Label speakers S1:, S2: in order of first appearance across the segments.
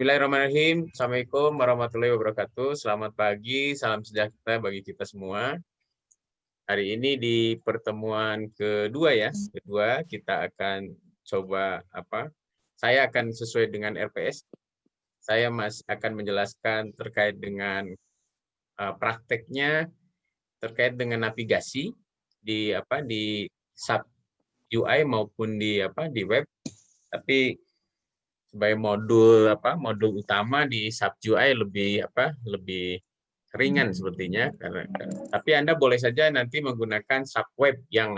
S1: Bismillahirrahmanirrahim. Assalamualaikum warahmatullahi wabarakatuh. Selamat pagi, salam sejahtera bagi kita semua. Hari ini di pertemuan kedua ya, kita akan coba saya akan sesuai dengan RPS. Saya akan menjelaskan terkait dengan prakteknya terkait dengan navigasi di sub UI maupun di web. Tapi sebagai modul utama di sub UI lebih ringan sepertinya, tapi Anda boleh saja nanti menggunakan sub web yang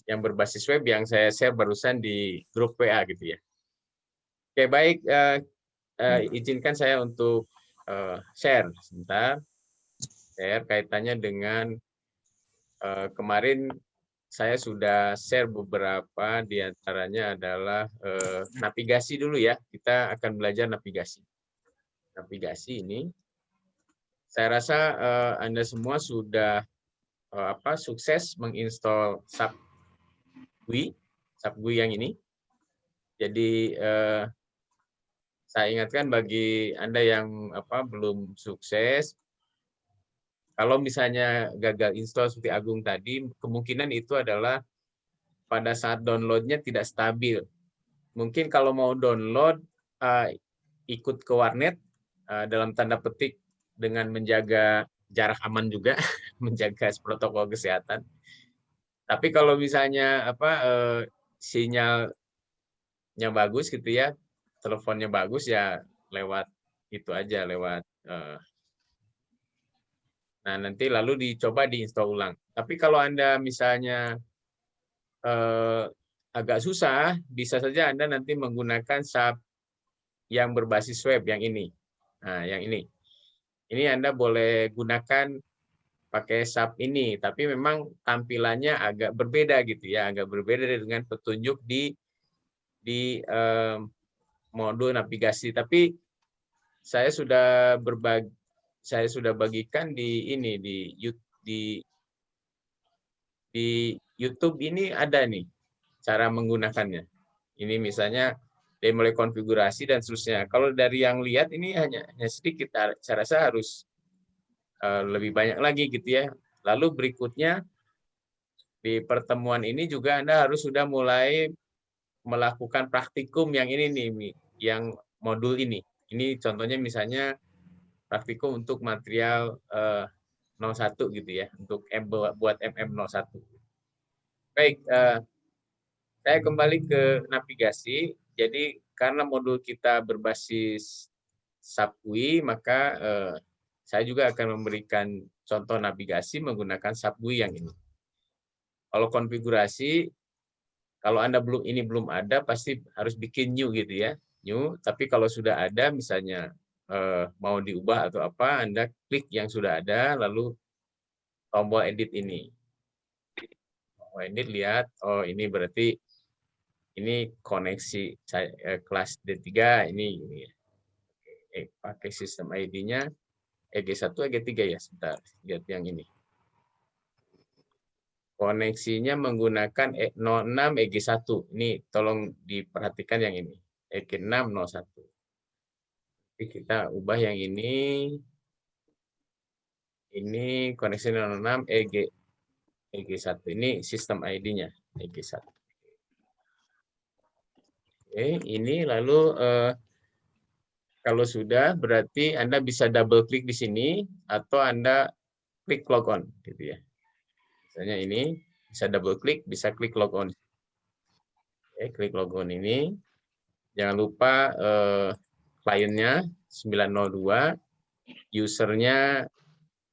S1: berbasis web yang saya share barusan di grup WA gitu ya. Oke, baik, izinkan saya untuk share sebentar. Share kaitannya dengan kemarin saya sudah share beberapa, diantaranya adalah navigasi dulu ya. Kita akan belajar navigasi. Navigasi ini, saya rasa Anda semua sudah sukses menginstall sub GUI yang ini. Jadi saya ingatkan bagi Anda yang belum sukses, kalau misalnya gagal install seperti Agung tadi, kemungkinan itu adalah pada saat downloadnya tidak stabil. Mungkin kalau mau download, ikut ke warnet, dalam tanda petik dengan menjaga jarak aman juga, menjaga protokol kesehatan. Tapi kalau misalnya sinyalnya bagus gitu ya, teleponnya bagus ya lewat itu aja, lewat nah nanti lalu dicoba diinstal ulang. Tapi kalau Anda misalnya agak susah, bisa saja Anda nanti menggunakan sub yang berbasis web yang ini. Nah, yang ini. Ini Anda boleh gunakan pakai sub ini, tapi memang tampilannya agak berbeda gitu ya, agak berbeda dengan petunjuk di modul navigasi. Tapi saya sudah bagikan di ini di YouTube ini ada nih cara menggunakannya. Ini misalnya dari mulai konfigurasi dan seterusnya. Kalau dari yang lihat ini hanya sedikit, saya rasa harus lebih banyak lagi gitu ya. Lalu berikutnya di pertemuan ini juga Anda harus sudah mulai melakukan praktikum yang ini nih, yang modul ini. Ini contohnya misalnya praktikum untuk material 01 gitu ya, untuk buat MM01. Baik, saya kembali ke navigasi. Jadi karena modul kita berbasis sub GUI, maka saya juga akan memberikan contoh navigasi menggunakan sub GUI yang ini. Kalau konfigurasi, kalau Anda belum ada, pasti harus bikin new gitu ya, new. Tapi kalau sudah ada, misalnya mau diubah atau apa, Anda klik yang sudah ada, lalu tombol edit ini. Tombol edit, lihat, oh ini berarti ini koneksi kelas D3, ini pakai sistem ID-nya EG1, EG3 ya, sebentar, lihat yang ini. Koneksinya menggunakan 06 EG1. Ini tolong diperhatikan yang ini. EG601. Jadi kita ubah yang ini. Ini koneksi 06 EG1. Ini sistem ID-nya EG1. Oke, ini lalu kalau sudah berarti Anda bisa double klik di sini atau Anda klik logon gitu ya. Misalnya ini bisa double klik, bisa klik logon. Oke, klik logon ini. Jangan lupa kliennya 902, usernya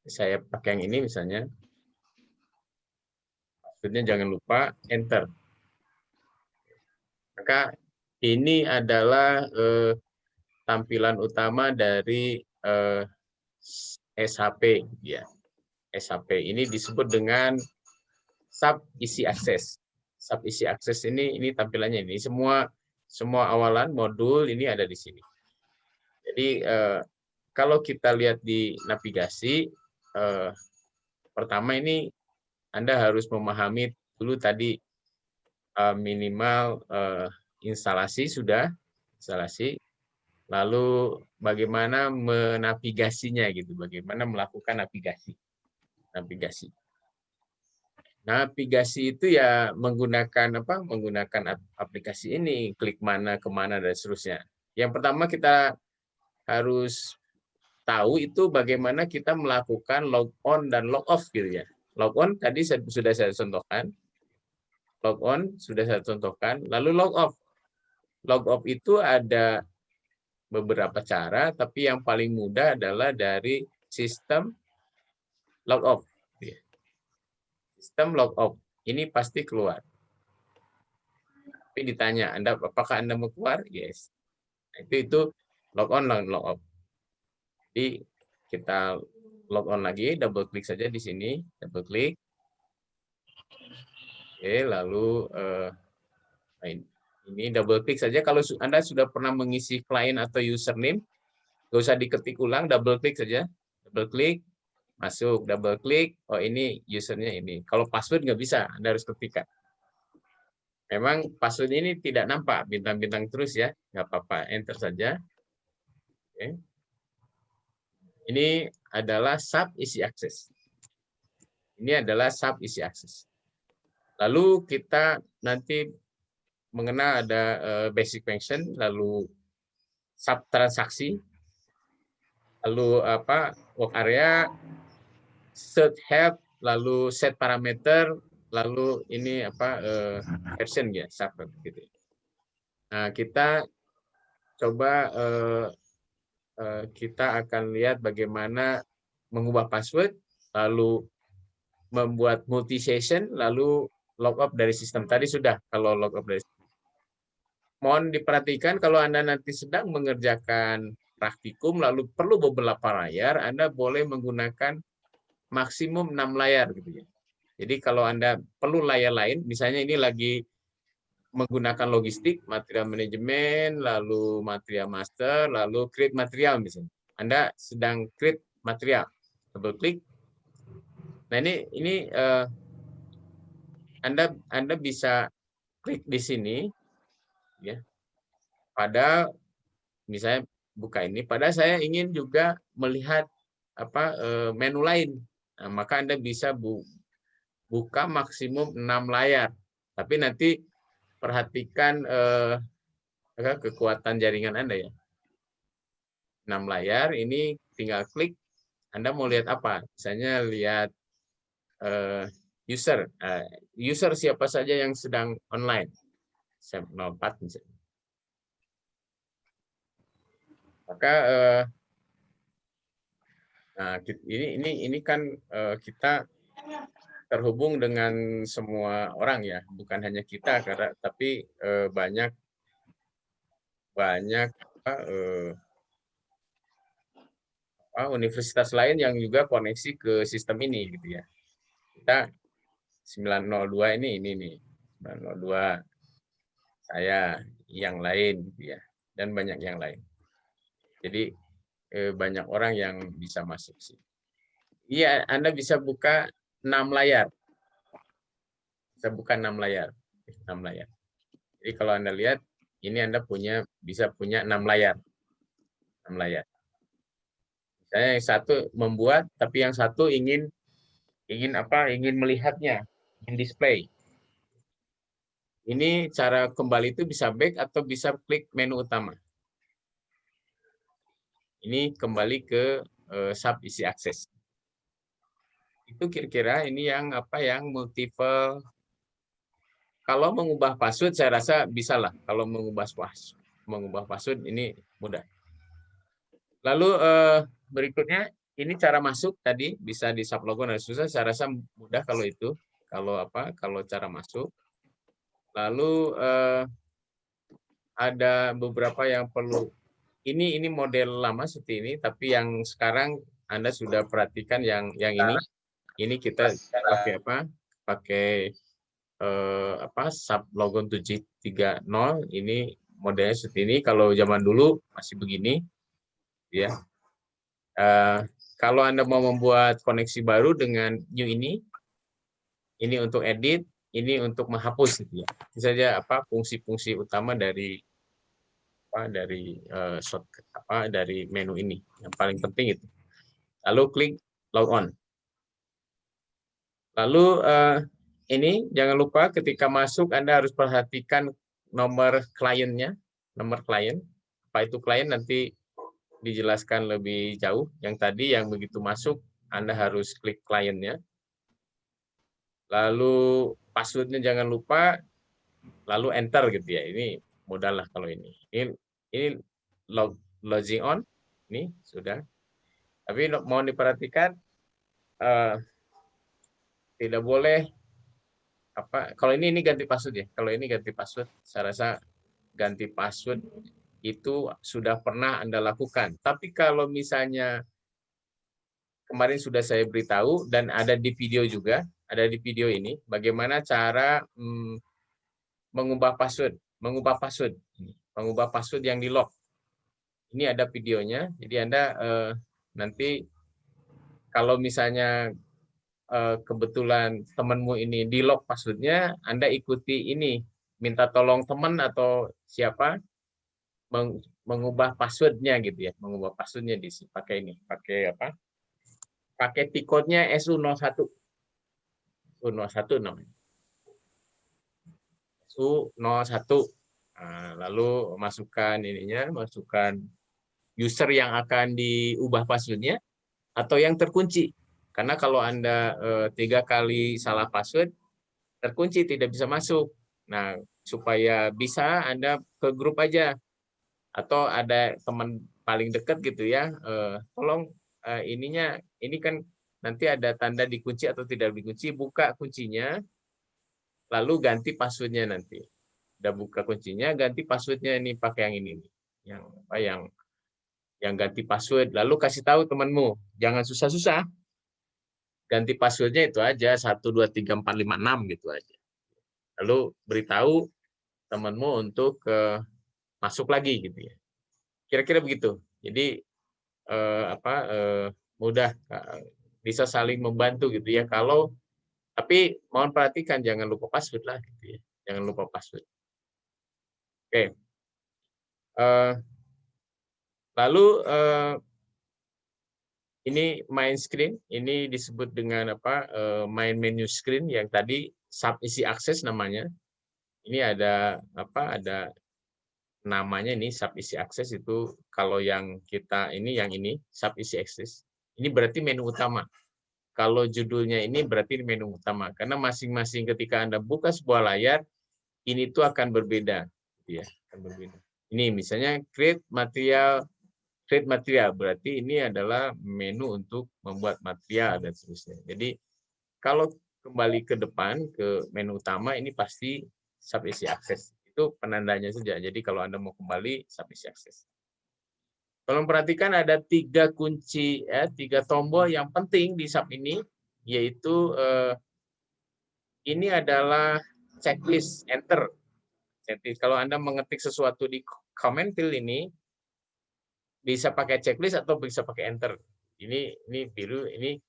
S1: saya pakai yang ini misalnya. Maksudnya jangan lupa enter. Maka ini adalah tampilan utama dari SHP ya. SHP ini disebut dengan sub isi akses. Sub isi akses ini tampilannya ini semua awalan modul ini ada di sini. Jadi kalau kita lihat di navigasi, pertama ini Anda harus memahami dulu tadi minimal instalasi sudah, instalasi. lalu bagaimana menavigasinya gitu, bagaimana melakukan navigasi. Navigasi itu ya menggunakan apa? Menggunakan aplikasi ini, klik mana kemana dan seterusnya. Yang pertama kita harus tahu itu bagaimana kita melakukan log on dan log off gitu ya. Log on tadi sudah saya contohkan, log on sudah saya contohkan, lalu log off. Log off itu ada beberapa cara, tapi yang paling mudah adalah dari sistem log off. Sistem log off ini pasti keluar. Tapi ditanya, apakah Anda mau keluar? Yes. Itu log on dan log off. Jadi kita log on lagi, double klik saja di sini, double klik. Oke, lalu ini double klik saja. Kalau Anda sudah pernah mengisi client atau username, nggak usah diketik ulang, double klik saja. Double klik, masuk, double klik, oh ini usernya ini. Kalau password nggak bisa, Anda harus ketikkan. Memang password ini tidak nampak, bintang-bintang terus ya, nggak apa-apa, enter saja. Oke. Ini adalah sub isi akses. Ini adalah sub isi akses. Lalu kita nanti mengenal ada basic function, lalu sub transaksi, lalu apa work area, set help, lalu set parameter, lalu ini apa version ya sub gitu. Nah kita coba kita akan lihat bagaimana mengubah password, lalu membuat multi session, lalu logout dari sistem. Tadi sudah kalau logout dari sistem. Mohon diperhatikan kalau Anda nanti sedang mengerjakan praktikum lalu perlu beberapa layar, Anda boleh menggunakan maksimum 6 layar gitu ya. Jadi kalau Anda perlu layar lain, misalnya ini lagi menggunakan logistik, material manajemen, lalu material master, lalu create material misalnya. Anda sedang create material, double klik. Nah ini Anda bisa klik di sini, ya. Pada misalnya buka ini. Pada saya ingin juga melihat apa menu lain. Nah, maka Anda bisa buka maksimum 6 layar. Tapi nanti perhatikan kekuatan jaringan Anda ya. 6 layar ini tinggal klik. Anda mau lihat apa? Misalnya lihat user. User siapa saja yang sedang online. 04 misalnya. Maka nah ini kan kita terhubung dengan semua orang ya, bukan hanya kita karena tapi banyak universitas lain yang juga koneksi ke sistem ini gitu ya. Kita 902 ini nih 902 saya yang lain gitu ya dan banyak yang lain. Jadi banyak orang yang bisa masuk sih. Iya, Anda bisa buka 6 layar. Bisa buka 6 layar. 6 layar. Jadi kalau Anda lihat ini Anda bisa punya 6 layar. 6 layar. Misalnya yang satu membuat tapi yang satu ingin melihatnya, ingin display. Ini cara kembali itu bisa back atau bisa klik menu utama. Ini kembali ke sub isi akses. Itu kira-kira ini yang multiple. Kalau mengubah password saya rasa bisa lah. Kalau mengubah password ini mudah. Lalu berikutnya ini cara masuk tadi bisa di sublogon dan susah. Saya rasa mudah kalau itu. Kalau cara masuk. Lalu ada beberapa yang perlu. Ini model lama seperti ini, tapi yang sekarang Anda sudah perhatikan yang ini. Ini kita pakai Pakai sublogon 730. Ini modelnya seperti ini. Kalau zaman dulu masih begini, ya. Kalau Anda mau membuat koneksi baru dengan new ini untuk edit, ini untuk menghapus gitu ya. Itu saja fungsi-fungsi utama dari shortcut dari menu ini. Yang paling penting itu. Lalu klik log on. Lalu ini jangan lupa ketika masuk Anda harus perhatikan nomor kliennya, nomor klien. Apa itu klien nanti dijelaskan lebih jauh. Yang tadi yang begitu masuk Anda harus klik kliennya. Lalu passwordnya jangan lupa, lalu enter gitu ya. Ini modal lah kalau ini. Ini logging on, ini sudah. Tapi mau diperhatikan tidak boleh kalau ini ganti password ya. Kalau ini ganti password, saya rasa ganti password itu sudah pernah Anda lakukan. Tapi kalau misalnya kemarin sudah saya beritahu dan ada di video juga, ada di video ini bagaimana cara mengubah password yang di lock. Ini ada videonya. Jadi Anda nanti kalau misalnya kebetulan temanmu ini di lock passwordnya, Anda ikuti ini, minta tolong teman atau siapa mengubah passwordnya gitu ya, mengubah passwordnya di sini pakai ini, pakai apa? Pakai tiketnya SU01. SU01 namanya. SU01. Nah, lalu masukkan user yang akan diubah passwordnya atau yang terkunci. Karena kalau Anda 3 kali salah password, terkunci, tidak bisa masuk. Nah, supaya bisa Anda ke grup aja. Atau ada teman paling dekat gitu ya, tolong ini kan nanti ada tanda dikunci atau tidak dikunci, buka kuncinya, lalu ganti passwordnya nanti. Udah buka kuncinya, ganti passwordnya ini pakai yang ini. Yang ganti password, lalu kasih tahu temanmu, jangan susah-susah. Ganti passwordnya itu aja 1 2 3 4 5 6 gitu aja. Lalu beritahu temanmu untuk masuk lagi gitu ya. Kira-kira begitu. Jadi mudah, bisa saling membantu gitu ya. Tapi mohon perhatikan jangan lupa password lah gitu ya. Jangan lupa password. Oke. Lalu ini main screen, ini disebut dengan main menu screen yang tadi sub isi akses namanya. Ini ada namanya ini sub isi akses itu kalau yang sub isi akses. Ini berarti menu utama. Kalau judulnya ini berarti menu utama karena masing-masing ketika Anda buka sebuah layar ini tuh akan berbeda ya, akan berbeda. Ini misalnya create material berarti ini adalah menu untuk membuat material dan seterusnya. Jadi kalau kembali ke depan ke menu utama ini pasti sub isi akses. Itu penandanya saja. Jadi kalau Anda mau kembali sub isi akses. Tolong perhatikan ada 3 kunci 3 tombol yang penting di sub ini, yaitu ini adalah checklist enter. Jadi kalau Anda mengetik sesuatu di comment field ini bisa pakai checklist atau bisa pakai enter. Ini biru, ini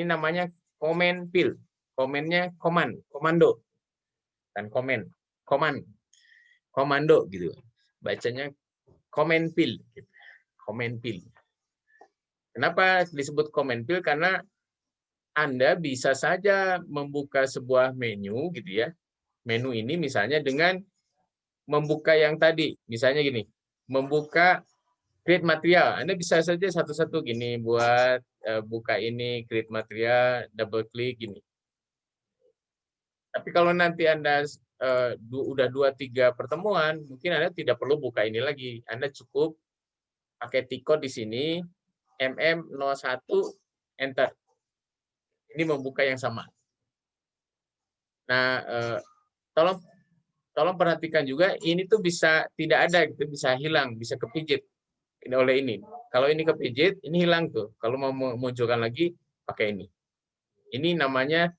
S1: namanya comment field. Komennya komando. Dan komando gitu. Bacanya comment field. Comment field. Kenapa disebut comment field? Karena Anda bisa saja membuka sebuah menu gitu ya. Menu ini misalnya dengan membuka yang tadi, misalnya gini, membuka create material. Anda bisa saja satu-satu gini buat buka ini create material, double klik gini. Tapi kalau nanti Anda udah 2-3 pertemuan, mungkin Anda tidak perlu buka ini lagi. Anda cukup pakai tiket di sini MM01 enter. Ini membuka yang sama. Nah, tolong perhatikan juga ini tuh bisa tidak ada gitu, bisa hilang, bisa kepijit oleh ini. Kalau ini kepijit, ini hilang tuh. Kalau mau munculkan lagi pakai ini. Ini namanya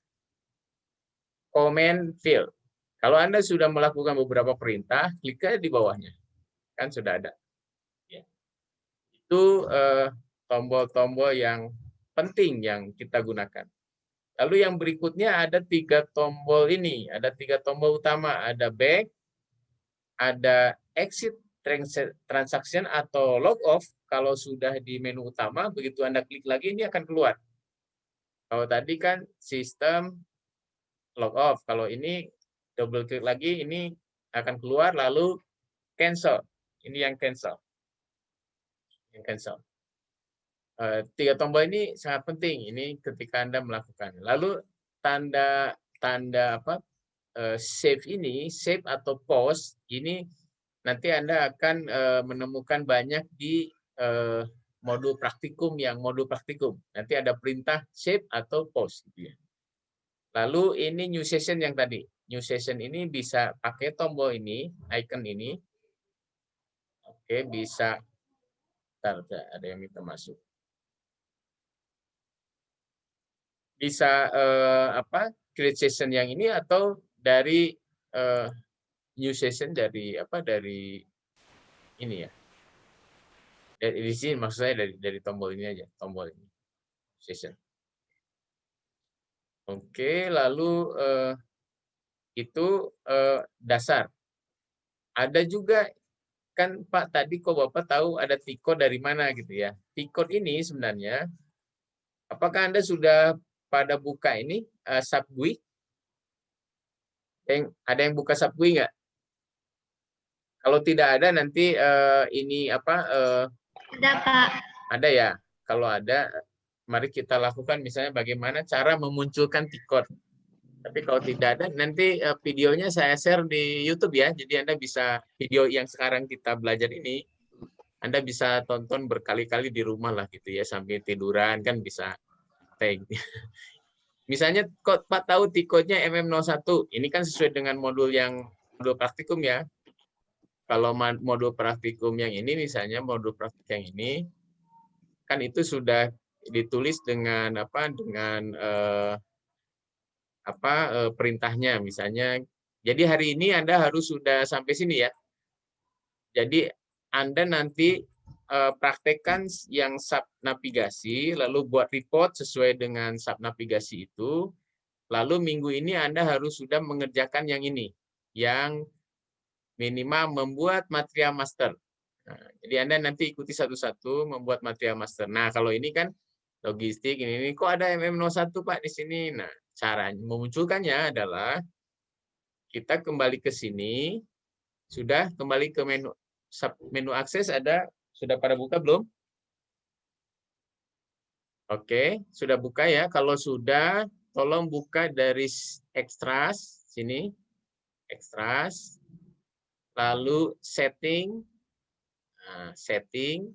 S1: comment field. Kalau Anda sudah melakukan beberapa perintah, klik aja di bawahnya. Kan sudah ada. Ya. Itu tombol-tombol yang penting yang kita gunakan. Lalu yang berikutnya ada 3 tombol ini. Ada 3 tombol utama. Ada back, ada exit, transaction atau log off, kalau sudah di menu utama, begitu Anda klik lagi, ini akan keluar. Kalau tadi kan sistem log off, kalau ini double klik lagi, ini akan keluar, lalu cancel. Ini yang cancel. Yang cancel. 3 tombol ini sangat penting, ini ketika Anda melakukan. Lalu tanda apa, save ini, save atau pause, ini nanti Anda akan menemukan banyak di modul praktikum modul praktikum. Nanti ada perintah save atau pause. Gitu ya. Lalu ini new session yang tadi. New session ini bisa pakai tombol ini, icon ini. Oke, bisa. Bentar, ada yang minta masuk. Bisa apa, create session yang ini atau dari new session dari apa, dari ini ya. Di sini maksud saya dari tombol ini aja, tombol ini session. Oke, lalu itu dasar. Ada juga kan Pak tadi kok Bapak tahu ada T-code dari mana gitu ya. T-code ini sebenarnya apakah Anda sudah pada buka ini Subgui? Ada yang buka Subgui nggak? Kalau tidak ada nanti ini apa?
S2: Ada Pak.
S1: Ada ya. Kalau ada, mari kita lakukan misalnya bagaimana cara memunculkan T-code. Tapi kalau tidak ada, nanti videonya saya share di YouTube ya. Jadi Anda bisa video yang sekarang kita belajar ini, Anda bisa tonton berkali-kali di rumah lah gitu ya, sambil tiduran kan bisa tag. Misalnya kok Pak tahu T-code-nya MM01, ini kan sesuai dengan modul praktikum ya. Kalau modul praktikum yang ini misalnya modul praktik yang ini kan itu sudah ditulis dengan apa, dengan perintahnya misalnya. Jadi hari ini Anda harus sudah sampai sini ya. Jadi Anda nanti praktekkan yang sub navigasi, lalu buat report sesuai dengan sub navigasi itu. Lalu minggu ini Anda harus sudah mengerjakan yang ini, yang minimal membuat material master. Nah, jadi Anda nanti ikuti satu-satu membuat material master. Nah, kalau ini kan logistik, ini kok ada MM01 Pak di sini. Nah, cara memunculkannya adalah kita kembali ke sini, sudah kembali ke menu akses ada, sudah pada buka belum? Oke, sudah buka ya. Kalau sudah, tolong buka dari extras sini, extras, lalu setting, nah, setting,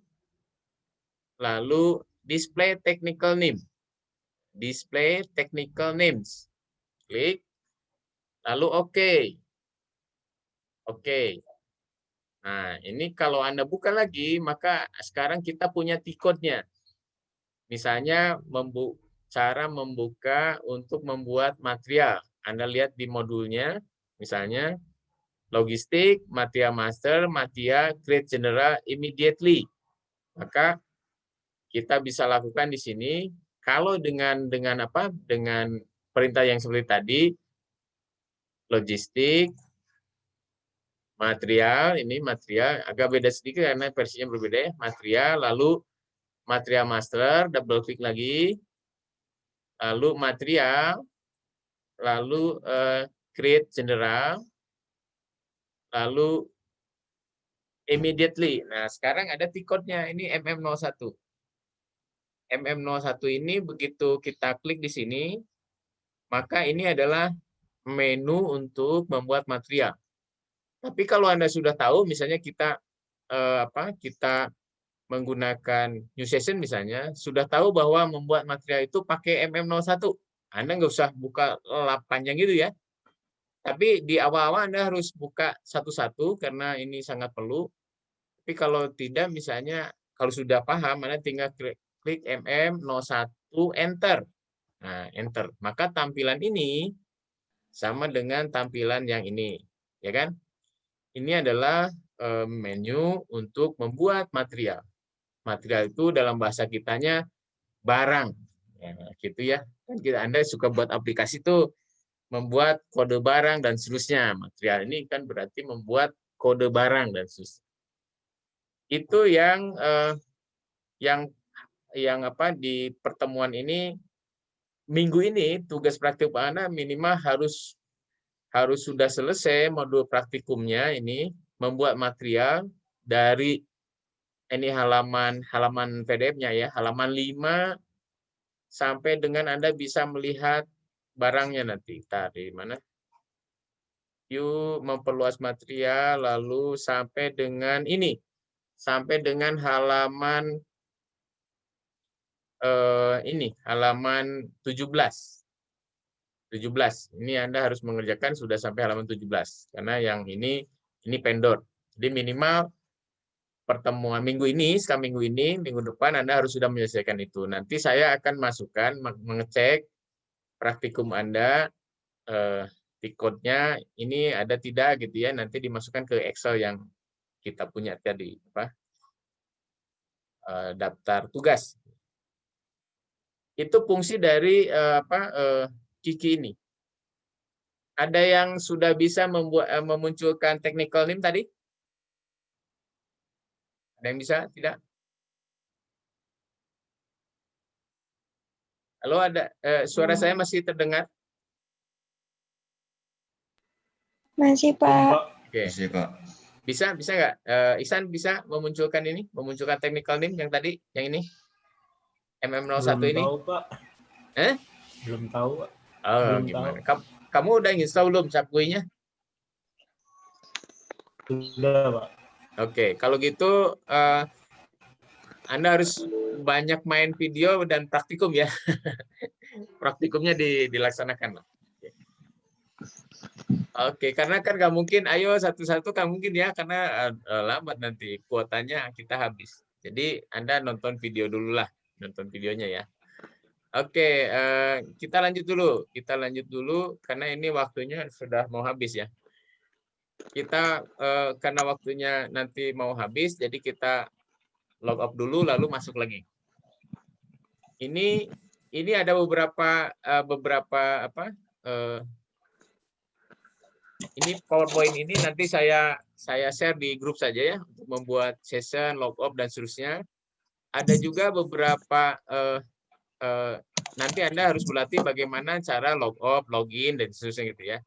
S1: lalu display technical name, display technical names, klik, lalu oke. Oke. Nah, ini kalau Anda buka lagi, maka sekarang kita punya T-code-nya. Misalnya, cara membuka untuk membuat material. Anda lihat di modulnya, misalnya, logistik, material master, material create general immediately. Maka kita bisa lakukan di sini. Kalau dengan apa? Dengan perintah yang seperti tadi, logistik, material, ini material agak beda sedikit karena versinya berbeda ya. Material, lalu material master, double klik lagi, lalu material, lalu create general, lalu immediately. Nah, sekarang ada T-code-nya, ini MM01. MM01 ini begitu kita klik di sini, maka ini adalah menu untuk membuat material. Tapi kalau Anda sudah tahu, misalnya kita kita menggunakan new session misalnya, sudah tahu bahwa membuat material itu pakai MM01. Anda nggak usah buka lap panjang gitu ya. Tapi di awal-awal Anda harus buka satu-satu karena ini sangat perlu. Tapi kalau tidak, misalnya kalau sudah paham, Anda tinggal klik MM01, enter. Nah, enter. Maka tampilan ini sama dengan tampilan yang ini. Ya kan? Ini adalah menu untuk membuat material. Material itu dalam bahasa kitanya barang. Ya, gitu ya. Kan Anda suka buat aplikasi tuh membuat kode barang dan seterusnya. Material ini kan berarti membuat kode barang dan seterusnya. Itu yang di pertemuan ini, minggu ini tugas praktikum Anda minimal harus sudah selesai modul praktikumnya ini, membuat material dari ini halaman PDF-nya ya, halaman 5 sampai dengan Anda bisa melihat barangnya nanti. Di mana? Yuk memperluas material, lalu sampai dengan ini, sampai dengan halaman halaman 17. Ini Anda harus mengerjakan sudah sampai halaman 17. Karena yang ini pendor. Jadi minimal pertemuan minggu ini, setelah minggu depan Anda harus sudah menyelesaikan itu. Nanti saya akan masukkan, mengecek praktikum Anda, code-nya ini ada tidak gitu ya, nanti dimasukkan ke Excel yang kita punya tadi, daftar tugas. Itu fungsi dari Kiki ini. Ada yang sudah bisa memunculkan technical name tadi? Ada yang bisa? Tidak? Halo, ada suara saya masih terdengar?
S2: Masih, Pak.
S1: Oke.
S3: Masih, Pak.
S1: Bisa nggak? Ihsan bisa memunculkan technical name yang tadi, yang ini? MM01 ini?
S4: Belum tahu, Pak. Belum tahu, Pak.
S1: Oh,
S4: Belum
S1: gimana? Kamu udah install belum SAPGUI-nya?
S4: Sudah, Pak.
S1: Oke, kalau gitu Anda harus banyak main video dan praktikum ya. Praktikumnya dilaksanakan. Oke, karena kan nggak mungkin, ayo satu-satu nggak mungkin ya, karena lambat nanti kuotanya kita habis. Jadi Anda nonton video dulu lah, nonton videonya ya. Oke, kita lanjut dulu, karena ini waktunya sudah mau habis ya. Kita karena waktunya nanti mau habis, jadi kita log off dulu, lalu masuk lagi. Ini ada beberapa ini PowerPoint ini nanti saya share di grup saja ya, untuk membuat session, log off dan seterusnya. Ada juga beberapa nanti Anda harus berlatih bagaimana cara log off, login dan seterusnya gitu ya.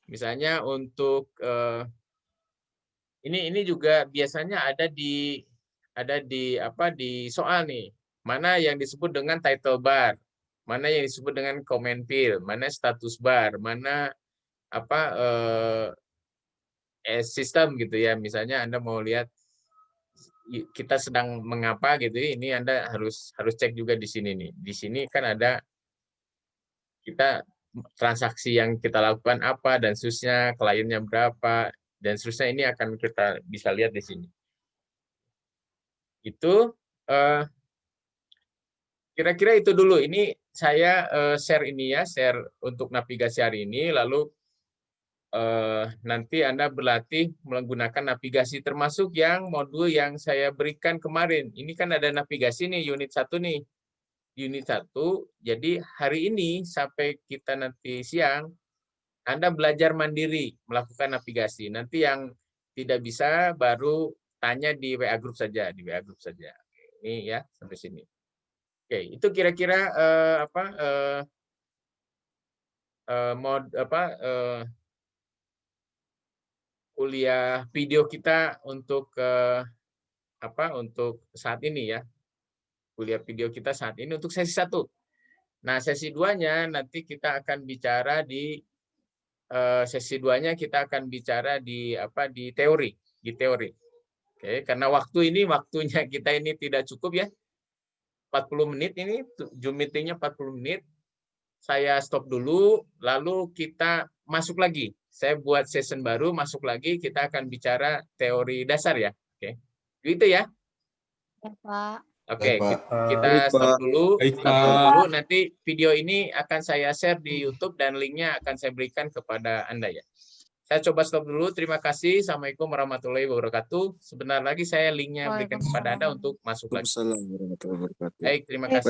S1: Misalnya untuk ini juga biasanya ada di soal nih. Mana yang disebut dengan title bar, mana yang disebut dengan comment field, mana status bar, mana sistem gitu ya. Misalnya Anda mau lihat kita sedang mengapa gitu, ini Anda harus cek juga di sini nih. Di sini kan ada kita transaksi yang kita lakukan apa dan seterusnya, kliennya berapa dan seterusnya, ini akan kita bisa lihat di sini. Itu kira-kira itu dulu. Ini saya share ini ya, share untuk navigasi hari ini, lalu nanti Anda berlatih menggunakan navigasi, termasuk yang modul yang saya berikan kemarin. Ini kan ada navigasi nih, unit 1 nih. Unit 1, jadi hari ini sampai kita nanti siang, Anda belajar mandiri melakukan navigasi. Nanti yang tidak bisa baru tanya di WA Group saja, Ini ya, sampai sini. Oke, itu kira-kira kuliah video kita untuk untuk saat ini ya. Kuliah video kita saat ini untuk sesi 1. Nah, sesi 2-nya nanti kita akan bicara di sesi 2-nya kita akan bicara di teori, Oke, karena waktunya kita ini tidak cukup ya. 40 menit ini, Zoom meeting-nya 40 menit. Saya stop dulu, lalu kita masuk lagi. Saya buat session baru, masuk lagi, kita akan bicara teori dasar ya. Oke. Itu ya.
S2: Ya, Pak.
S1: Oke,
S3: Baik, Pak.
S1: kita
S3: Baik,
S1: stop
S3: Pak.
S1: dulu.
S3: Baik,
S1: Stop
S3: Pak.
S1: dulu. Nanti video ini akan saya share di YouTube dan linknya akan saya berikan kepada Anda ya. Saya coba stop dulu. Terima kasih. Assalamualaikum warahmatullahi wabarakatuh. Sebentar lagi saya linknya berikan kepada Anda untuk masuk lagi.
S3: Waalaikumsalam warahmatullahi wabarakatuh.
S1: Baik, terima kasih.